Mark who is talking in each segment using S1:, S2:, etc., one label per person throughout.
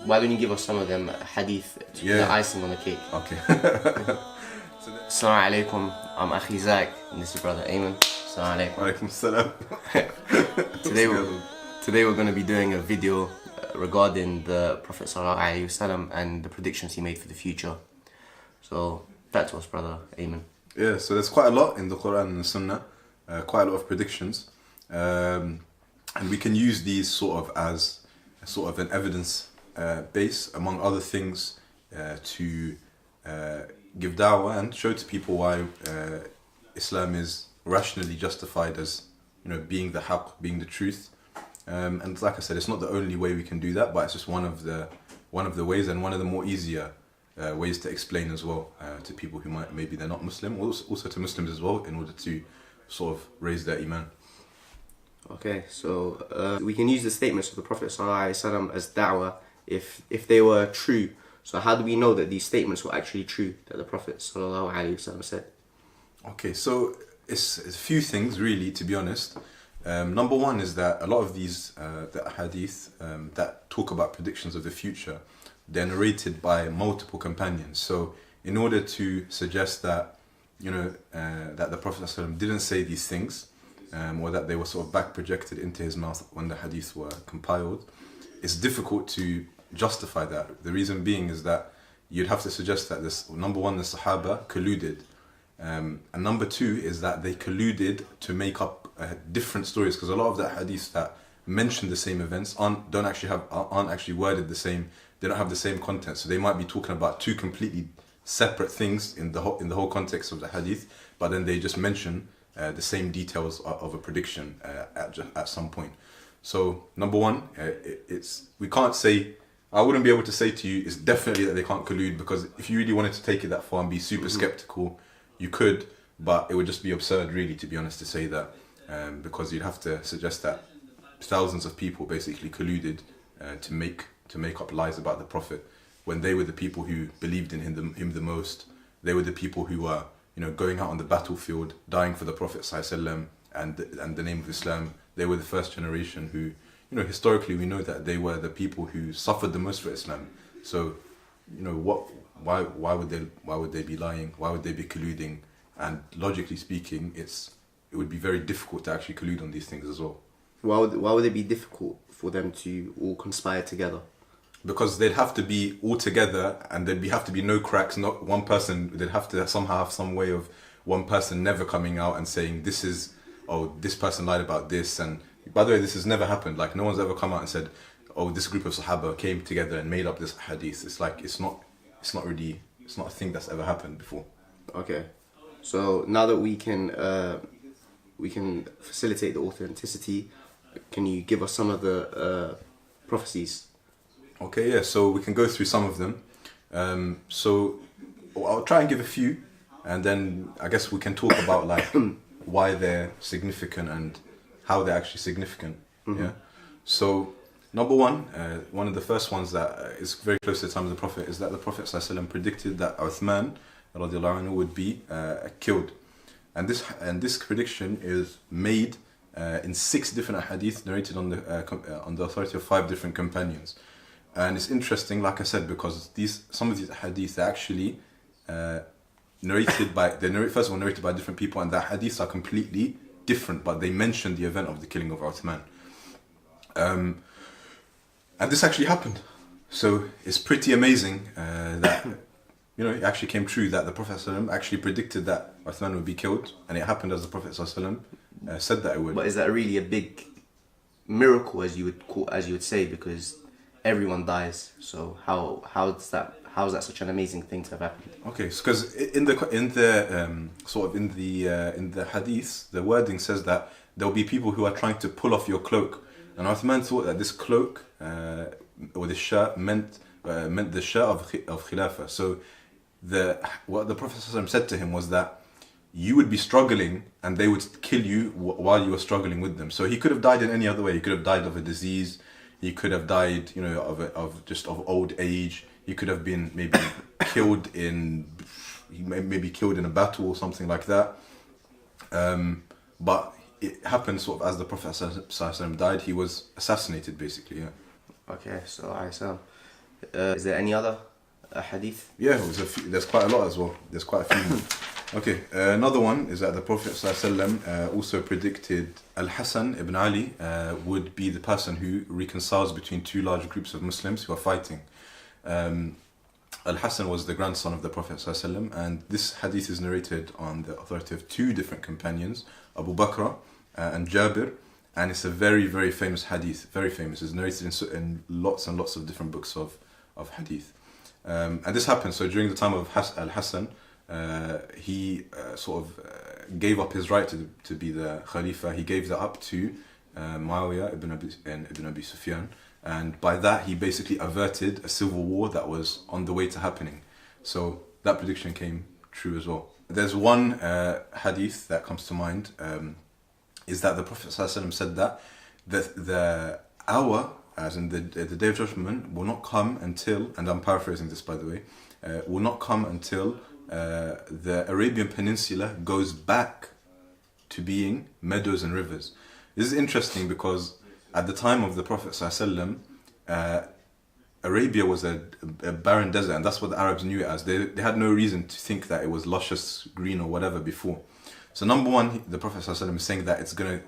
S1: why don't you give us some of them hadith, the icing on the cake?
S2: Okay.
S1: Assalamu alaikum, I'm Akhi Zach, and this is brother Ayman. Assalamu alaikum.
S2: Salam.
S1: Today we're going to be doing a video regarding the Prophet Sallallahu Alaihi Wasallam and the predictions he made for the future. So that's us, brother Ayman.
S2: Yeah, so there's quite a lot in the Quran and the Sunnah, quite a lot of predictions, and we can use these sort of as sort of an evidence base, among other things, to give da'wah and show to people why Islam is rationally justified as, you know, being the haqq, being the truth. And like I said, it's not the only way we can do that, but it's just one of the ways, and one of the more easier ways to explain as well to people who maybe they're not Muslim, also to Muslims as well, in order to sort of raise their iman.
S1: Okay, so we can use the statements of the Prophet ﷺ as da'wah if they were true. So how do we know that these statements were actually true, that the Prophet ﷺ said?
S2: Okay, so it's a few things really, to be honest. Number one is that a lot of these the ahadeeth that talk about predictions of the future, they're narrated by multiple companions. So in order to suggest that, you know, that the Prophet ﷺ didn't say these things, or that they were sort of back projected into his mouth when the hadith were compiled, it's difficult to justify that. The reason being is that you'd have to suggest that this, number one, the Sahaba colluded, and number two is that they colluded to make up different stories, because a lot of the hadiths that mention the same events aren't actually worded the same. They don't have the same content, so they might be talking about two completely separate things in the whole context of the hadith, but then they just mention the same details of a prediction at some point. So number one, we can't say, I wouldn't be able to say to you it's definitely that they can't collude, because if you really wanted to take it that far and be super skeptical, you could, but it would just be absurd really, to be honest, to say that, because you'd have to suggest that thousands of people basically colluded to make up lies about the Prophet, when they were the people who believed in him the most. They were the people who were, you know, going out on the battlefield, dying for the Prophet ﷺ and the name of Islam. They were the first generation who, you know, historically we know that they were the people who suffered the most for Islam. So, you know, why would they be lying? Why would they be colluding? And logically speaking, it would be very difficult to actually collude on these things as well.
S1: Why would it be difficult for them to all conspire together?
S2: Because they'd have to be all together, and there'd have to be no cracks. Not one person. They'd have to somehow have some way of one person never coming out and saying this person lied about this. And by the way, this has never happened. Like, no one's ever come out and said, oh, this group of Sahaba came together and made up this hadith. It's like it's not a thing that's ever happened before.
S1: Okay, so now that we can facilitate the authenticity, can you give us some of the prophecies?
S2: Okay, yeah, so we can go through some of them. So I'll try and give a few, and then I guess we can talk about like why they're significant and how they're actually significant. Mm-hmm. Yeah. So number one of the first ones that is very close to the time of the Prophet is that the Prophet ﷺ predicted that Uthman radiallahu anhu would be killed, and this prediction is made in 6 different hadith narrated on the authority of 5 different companions. And it's interesting, like I said, because some of these hadiths are actually narrated by different people, and the hadiths are completely different, but they mention the event of the killing of Uthman. And this actually happened. So it's pretty amazing that, you know, it actually came true that the Prophet ﷺ actually predicted that Uthman would be killed, and it happened as the Prophet ﷺ said that it would.
S1: But is that really a big miracle, as you would say, because everyone dies? So how is that such an amazing thing to have happened?
S2: Okay, so because in the hadith, the wording says that there will be people who are trying to pull off your cloak, and Uthman thought that this cloak or this shirt meant the shirt of Khilafah. So what the Prophet ﷺ said to him was that you would be struggling and they would kill you while you were struggling with them. So he could have died in any other way. He could have died of a disease. He could have died, you know, of old age. He could have been maybe killed in a battle or something like that. But it happened sort of as the Prophet ﷺ died. He was assassinated, basically. Yeah.
S1: Okay, so Is there any other hadith?
S2: Yeah, there's quite a lot as well. There's quite a few more. Okay, another one is that the Prophet ﷺ also predicted Al-Hasan ibn Ali would be the person who reconciles between two large groups of Muslims who are fighting. Al-Hasan was the grandson of the Prophet ﷺ, and this hadith is narrated on the authority of two different companions, Abu Bakr and Jabir, and it's a very, very famous hadith, very famous. It's narrated in lots and lots of different books of hadith. And this happened, so during the time of Al-Hasan, he gave up his right to be the Khalifa. He gave that up to Muawiyah ibn Abi Sufyan, and by that he basically averted a civil war that was on the way to happening. So that prediction came true as well. There's one hadith that comes to mind, is that the Prophet ﷺ said that the hour, as in the Day of Judgment, will not come until, and I'm paraphrasing this by the way, will not come until the Arabian Peninsula goes back to being meadows and rivers. This is interesting because at the time of the Prophet ﷺ, Arabia was a barren desert, and that's what the Arabs knew it as. They had no reason to think that it was luscious green or whatever before. So number one, the Prophet ﷺ is saying that it's gonna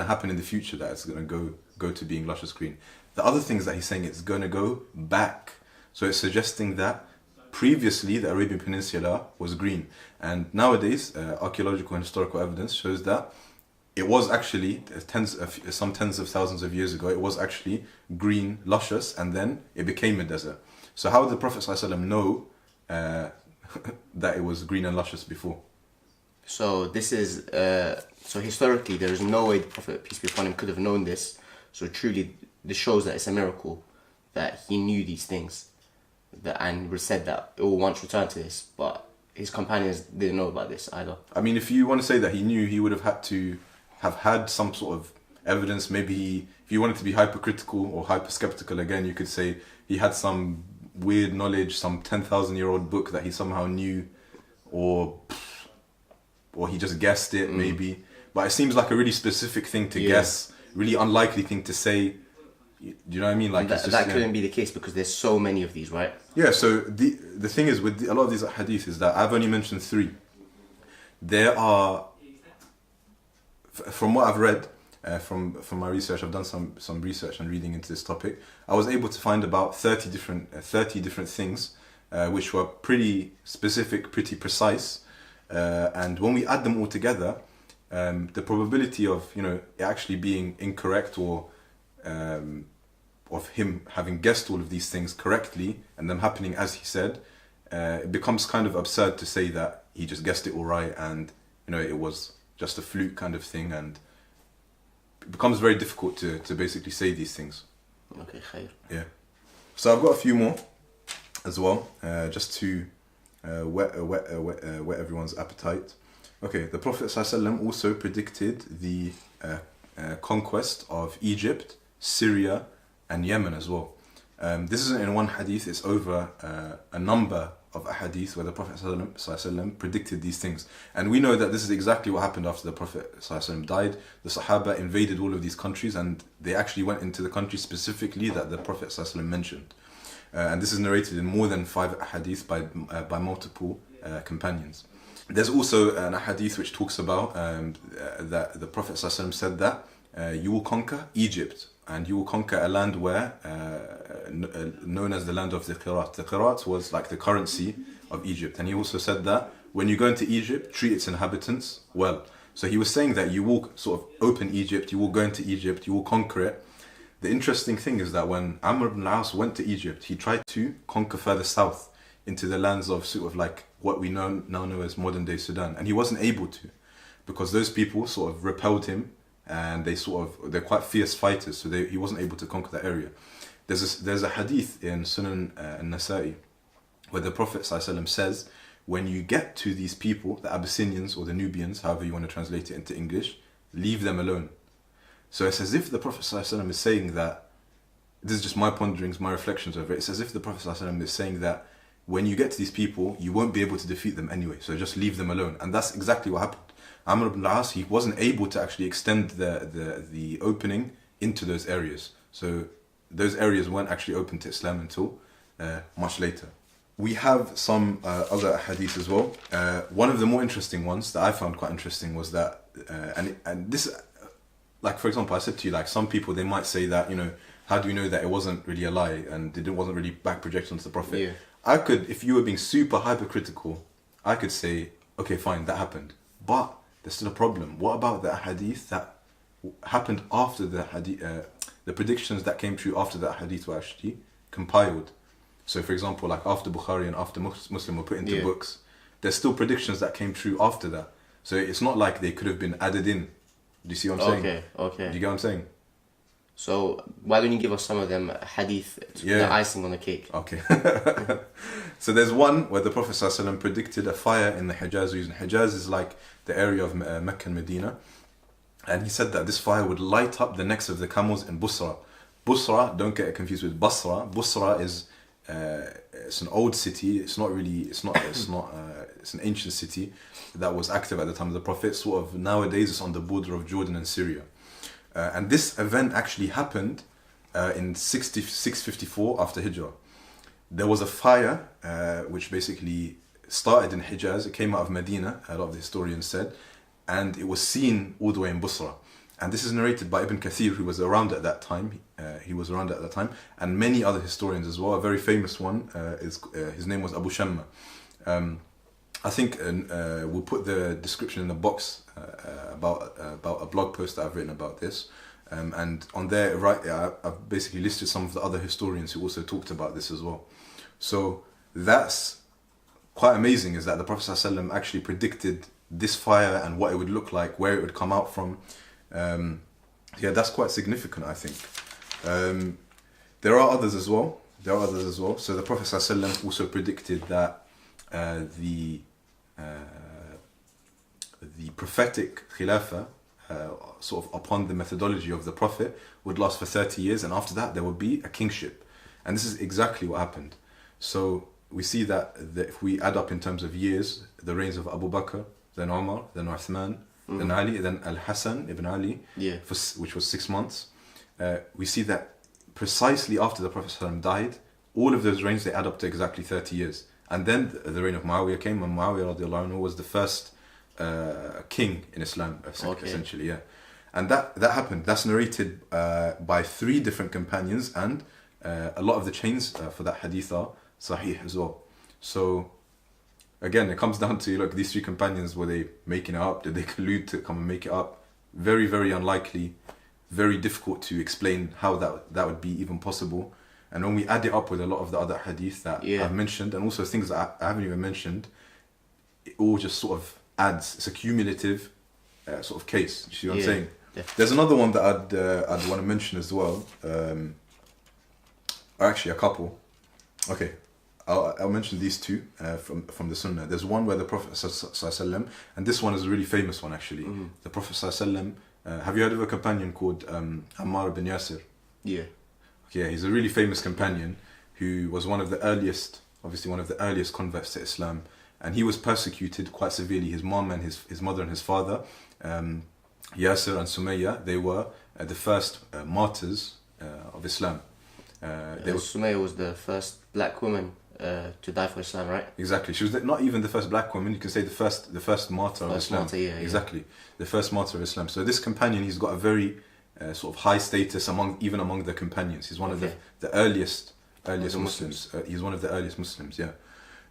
S2: happen in the future, that it's gonna go to being luscious green. The other things that he's saying, it's gonna go back. So it's suggesting that previously the Arabian Peninsula was green, and nowadays archaeological and historical evidence shows that it was actually some tens of thousands of years ago, it was actually green, luscious, and then it became a desert. So how did the Prophet ﷺ know that it was green and luscious before?
S1: So this is so historically there is no way the Prophet, peace be upon him, could have known this. So truly this shows that it's a miracle that he knew these things, and said that it will once return to this, but his companions didn't know about this either.
S2: I mean, if you want to say that he knew, he would have had to have had some sort of evidence. Maybe if you wanted to be hypercritical or hyper-skeptical again, you could say he had some weird knowledge, some 10,000-year-old book that he somehow knew, or he just guessed it, maybe. But it seems like a really specific thing to guess, really unlikely thing to say. Do you know what I mean? Like
S1: that couldn't be the case because there's so many of these, right?
S2: Yeah. So the thing is with a lot of these hadith is that I've only mentioned three. There are, from what I've read, from my research, I've done some research and reading into this topic. I was able to find about 30 different things, which were pretty specific, pretty precise. And when we add them all together, the probability of it actually being incorrect or of him having guessed all of these things correctly and them happening as he said, it becomes kind of absurd to say that he just guessed it all right and it was just a fluke kind of thing, and it becomes very difficult to basically say these things.
S1: Okay, khair.
S2: Yeah. So I've got a few more as well, just to whet everyone's appetite. Okay, the Prophet ﷺ also predicted the conquest of Egypt, Syria, and Yemen as well. This isn't in one hadith, it's over a number of ahadith where the Prophet ﷺ predicted these things. And we know that this is exactly what happened after the Prophet ﷺ died. The Sahaba invaded all of these countries, and they actually went into the country specifically that the Prophet ﷺ mentioned. And this is narrated in more than 5 ahadith by multiple companions. There's also an ahadith which talks about that the Prophet ﷺ said that you will conquer Egypt, and you will conquer a land where known as the land of the Qirat. The Qirat was like the currency of Egypt. And he also said that when you go into Egypt, treat its inhabitants well. So he was saying that you will sort of open Egypt, you will go into Egypt, you will conquer it. The interesting thing is that when Amr ibn al-As went to Egypt, he tried to conquer further south into the lands of sort of like what we now know as modern day Sudan. And he wasn't able to, because those people sort of repelled him, and they're quite fierce fighters, so he wasn't able to conquer that area. There's a hadith in Sunan al-Nasa'i where the Prophet ﷺ says, when you get to these people, the Abyssinians or the Nubians, however you want to translate it into English, leave them alone. So it's as if the Prophet ﷺ is saying that, this is just my ponderings, my reflections over it, it's as if the Prophet ﷺ is saying that when you get to these people, you won't be able to defeat them anyway, so just leave them alone. And that's exactly what happened. Amr ibn al-As, he wasn't able to actually extend the opening into those areas. So those areas weren't actually open to Islam until much later. We have some other hadith as well. One of the more interesting ones that I found quite interesting was that, and this, like for example, I said to you, like some people they might say that, you know, how do you know that it wasn't really a lie and it wasn't really back projected onto the Prophet?
S1: Yeah.
S2: I could, if you were being super hypercritical, I could say, okay, fine, that happened. But there's still a problem. What about the hadith that happened after the hadith, the predictions that came true after that hadith were actually compiled? So for example, like after Bukhari and after Muslim were put into books, there's still predictions that came true after that. So it's not like they could have been added in. Do you see what I'm saying?
S1: Okay.
S2: Do you get what I'm saying?
S1: So why don't you give us some of them hadith, the icing on the cake?
S2: Okay. So there's one where the Prophet ﷺ predicted a fire in the Hijaz region. Hijaz is like the area of Mecca and Medina. And he said that this fire would light up the necks of the camels in Busra. Busra, don't get it confused with Basra. Busra is it's an old city. It's an ancient city that was active at the time of the Prophet. Sort of nowadays it's on the border of Jordan and Syria. And this event actually happened in 654 after Hijrah. There was a fire which basically started in Hijaz. It came out of Medina, a lot of the historians said, and it was seen all the way in Busra. And this is narrated by Ibn Kathir, who was around at that time. And many other historians as well. A very famous one is his name was Abu Shamma. I think we'll put the description in the box about a blog post that I've written about this. And on there, I've basically listed some of the other historians who also talked about this as well. So that's quite amazing, is that the Prophet ﷺ actually predicted this fire and what it would look like, where it would come out from. That's quite significant, I think. There are others as well. So the Prophet ﷺ also predicted that the prophetic khilafah, sort of upon the methodology of the Prophet, would last for 30 years, and after that there would be a kingship. And this is exactly what happened. So we see that if we add up in terms of years, the reigns of Abu Bakr, then Umar, then Uthman, then Ali, then Al-Hassan ibn Ali, which was 6 months, we see that precisely after the Prophet ﷺ died, all of those reigns, they add up to exactly 30 years. And then the reign of Muawiyah came, and Muawiyah radiallahu anhu was the first king in Islam, essentially, And that happened. That's narrated by 3 different companions, and a lot of the chains for that hadith are sahih as well. So again, it comes down to, look, these 3 companions, were they making it up? Did they collude to come and make it up? Very, very unlikely. Very difficult to explain how that would be even possible. And when we add it up with a lot of the other hadith that I've mentioned, and also things that I haven't even mentioned, it all just sort of adds. It's a cumulative sort of case. You see what I'm saying? Yeah. There's another one that I'd want to mention as well. Actually, a couple. Okay, I'll mention these 2 from the Sunnah. There's one where the Prophet ﷺ, and this one is a really famous one actually. The Prophet ﷺ, have you heard of a companion called Ammar bin Yasir? Yeah. Okay, he's a really famous companion who was one of the earliest converts to Islam, and he was persecuted quite severely. His mom and his mother and his father, Yasir and Sumayya, they were the first martyrs of Islam.
S1: Sumayya was the first black woman to die for Islam, right?
S2: Exactly. She was not even the first black woman. You can say the first martyr of Islam. Exactly. The first martyr of Islam. So this companion, he's got a very sort of high status even among the companions. He's one of the earliest Muslims. He's one of the earliest Muslims. Yeah.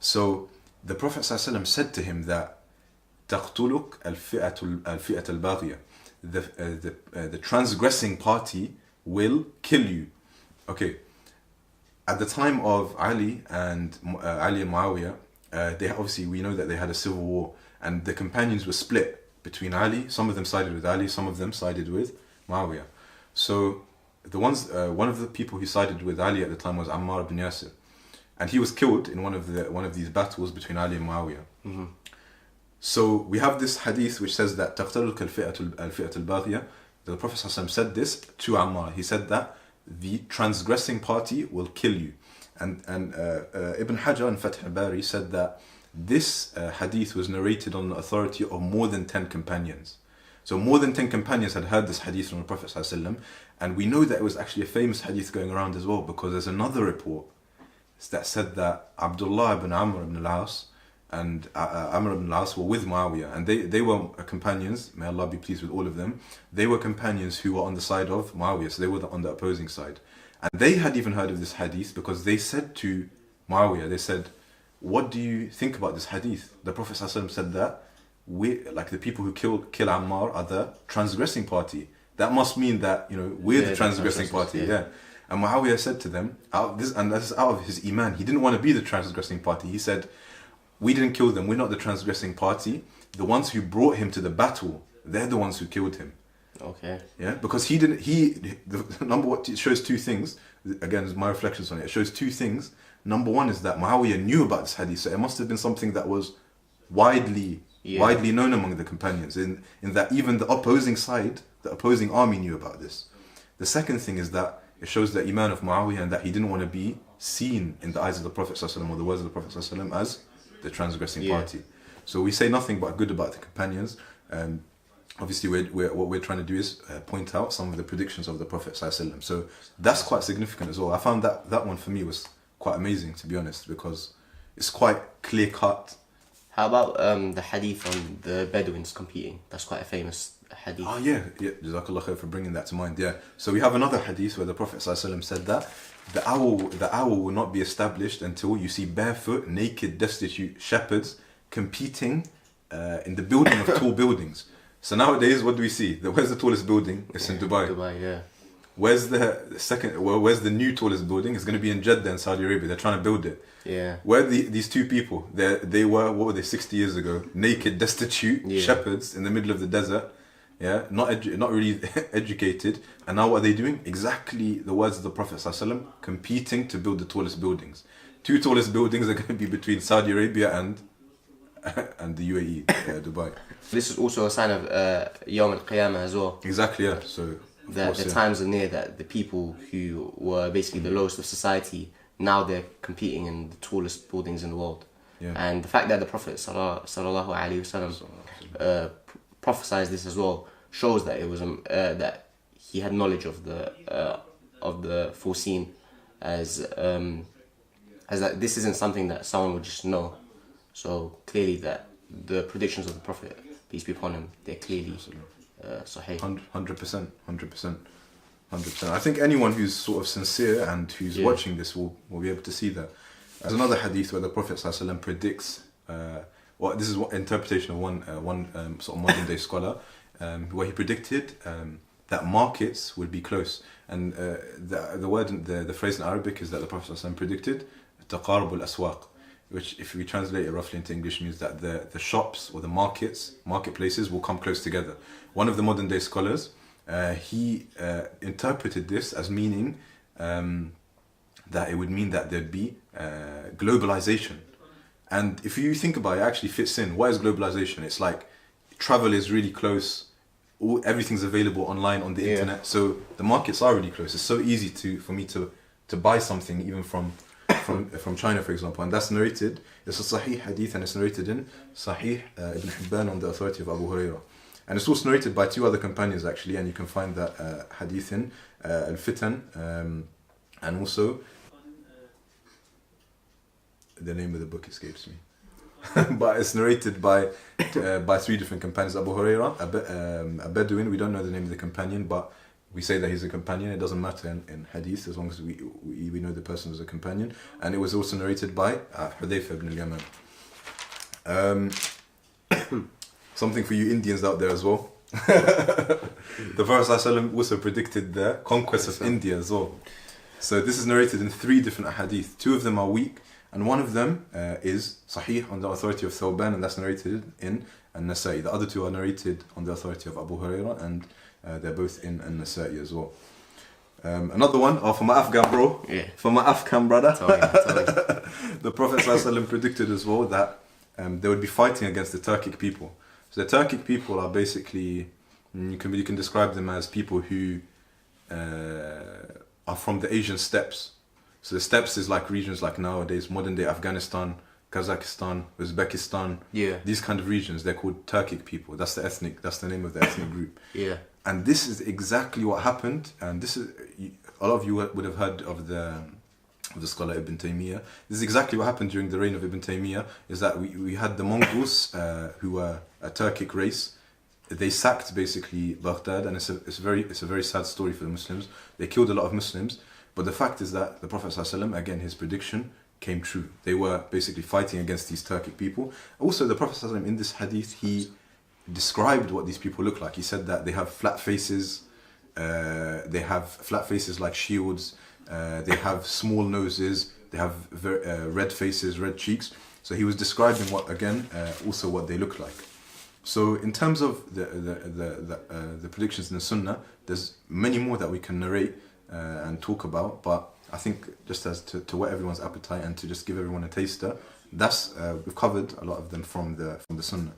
S2: So the Prophet ﷺ said to him that تقتلك الفئة الباغية. The transgressing party will kill you. Okay. At the time of Ali and Muawiyah, we know that they had a civil war, and the companions were split between Ali. Some of them sided with Ali, some of them sided with Muawiyah. So one of the people who sided with Ali at the time was Ammar bin Yasir, and he was killed in one of these battles between Ali and Muawiyah. So we have this hadith which says that تقتلك الفئة الباغية. The Prophet ﷺ said this to Ammar. He said that the transgressing party will kill you. And Ibn Hajar in Fath al-Bari said that this hadith was narrated on the authority of more than 10 companions. So more than 10 companions had heard this hadith from the Prophet ﷺ, and we know that it was actually a famous hadith going around as well, because there's another report that said that Abdullah ibn Amr ibn al-As and Amr ibn al-As were with Muawiyah, and they were companions, may Allah be pleased with all of them. They were companions who were on the side of Muawiyah, so they were on the opposing side. And they had even heard of this hadith because they said to Muawiyah, they said, what do you think about this hadith? The Prophet ﷺ said that like the people who kill Ammar are the transgressing party. That must mean that, you know, we're the transgressing party. Yeah. And Muawiyah said to them, and this is out of his Iman, he didn't want to be the transgressing party. He said, we didn't kill them, we're not the transgressing party. The ones who brought him to the battle, they're the ones who killed him.
S1: Okay.
S2: Yeah, because the number one, it shows two things. Again, my reflections on it. It shows two things. Number one is that Muawiyah knew about this hadith, so it must have been something that was widely known among the companions. In that even the opposing side, the opposing army knew about this. The second thing is that it shows the Iman of Muawiyah and that he didn't want to be seen in the eyes of the Prophet ﷺ or the words of the Prophet ﷺ as the transgressing party. So we say nothing but good about the companions. Obviously, what we're trying to do is point out some of the predictions of the Prophet ﷺ. So that's quite significant as well. I found that one for me was quite amazing, to be honest, because it's quite clear cut.
S1: How about the hadith on the Bedouins competing? That's quite a famous hadith.
S2: Oh yeah, Jazakallah khair for bringing that to mind. Yeah. So we have another hadith where the Prophet ﷺ said that the hour will not be established until you see barefoot, naked, destitute shepherds competing in the building of tall buildings. So nowadays, what do we see? Where's the tallest building? It's in Dubai.
S1: Dubai, yeah.
S2: Where's the new tallest building? It's going to be in Jeddah in Saudi Arabia. They're trying to build it.
S1: Yeah.
S2: Where these two people? They were, what were they, 60 years ago? Naked, destitute shepherds in the middle of the desert. Yeah, not really educated. And now what are they doing? Exactly the words of the Prophet ﷺ, competing to build the tallest buildings. Two tallest buildings are going to be between Saudi Arabia and the UAE, Dubai.
S1: This is also a sign of Yawm al-Qiyamah as well.
S2: Exactly, yeah. So
S1: the times are near that the people who were basically the lowest of society, now they're competing in the tallest buildings in the world.
S2: Yeah.
S1: And the fact that the Prophet sallallahu alaihi wasallam prophesied this as well shows that it was that he had knowledge of the foreseen, as that this isn't something that someone would just know. So clearly that the predictions of the Prophet, peace be upon him, they're clearly sahih.
S2: 100%. I think anyone who's sort of sincere and who's watching this will be able to see that. There's another hadith where the Prophet ﷺ predicts, this is one interpretation of one sort of modern day scholar, where he predicted that markets would be close. And the phrase in Arabic is that the Prophet ﷺ predicted taqarub al-aswaq, which if we translate it roughly into English means that the shops or the marketplaces will come close together. One of the modern day scholars, he interpreted this as meaning that it would mean that there'd be globalization. And if you think about it, it actually fits in. What is globalization? It's like travel is really close, everything's available online on the internet, so the markets are really close. It's so easy for me to buy something even from China, for example, and that's narrated. It's a Sahih hadith, and it's narrated in Sahih Ibn Hibban on the authority of Abu Hurairah, and it's also narrated by two other companions actually, and you can find that hadith in Al-Fitan, and also the name of the book escapes me, but it's narrated by three different companions. Abu Hurairah, a Bedouin, we don't know the name of the companion, but we say that he's a companion. It doesn't matter in hadith as long as we know the person was a companion. And it was also narrated by Hudayfa ibn al-Yaman. Something for you Indians out there as well. The Prophet ﷺ also predicted the conquest of India as well. So this is narrated in three different hadith. Two of them are weak, and one of them is Sahih on the authority of Thawban, and that's narrated in An-Nasa'i. The other two are narrated on the authority of Abu Hurairah, and they're both in An-Nasa'i as well. Another one, for my Afghan bro, for my Afghan brother.
S1: Tell me.
S2: The Prophet ﷺ predicted as well that they would be fighting against the Turkic people. So the Turkic people are basically, you can describe them as people who are from the Asian steppes. So the steppes is like regions like nowadays, modern day Afghanistan, Kazakhstan, Uzbekistan. Yeah. These kind of regions, they're called Turkic people. That's the name of the ethnic group.
S1: Yeah.
S2: And this is exactly what happened. And this is, a lot of you would have heard of the of the scholar Ibn Taymiyyah. This is exactly what happened during the reign of Ibn Taymiyyah, is that we had the Mongols, who were a Turkic race. They sacked basically Baghdad, and it's a very sad story for the Muslims. They killed a lot of Muslims, but the fact is that the Prophet ﷺ, again, his prediction came true. They were basically fighting against these Turkic people. Also, the Prophet ﷺ, in this hadith, he described what these people look like. He said that they have flat faces, like shields, they have small noses, they have red faces, red cheeks. So he was describing also what they look like. So in terms of the predictions in the Sunnah, there's many more that we can narrate and talk about, but I think just as to whet everyone's appetite and to just give everyone a taster, we've covered a lot of them from the Sunnah.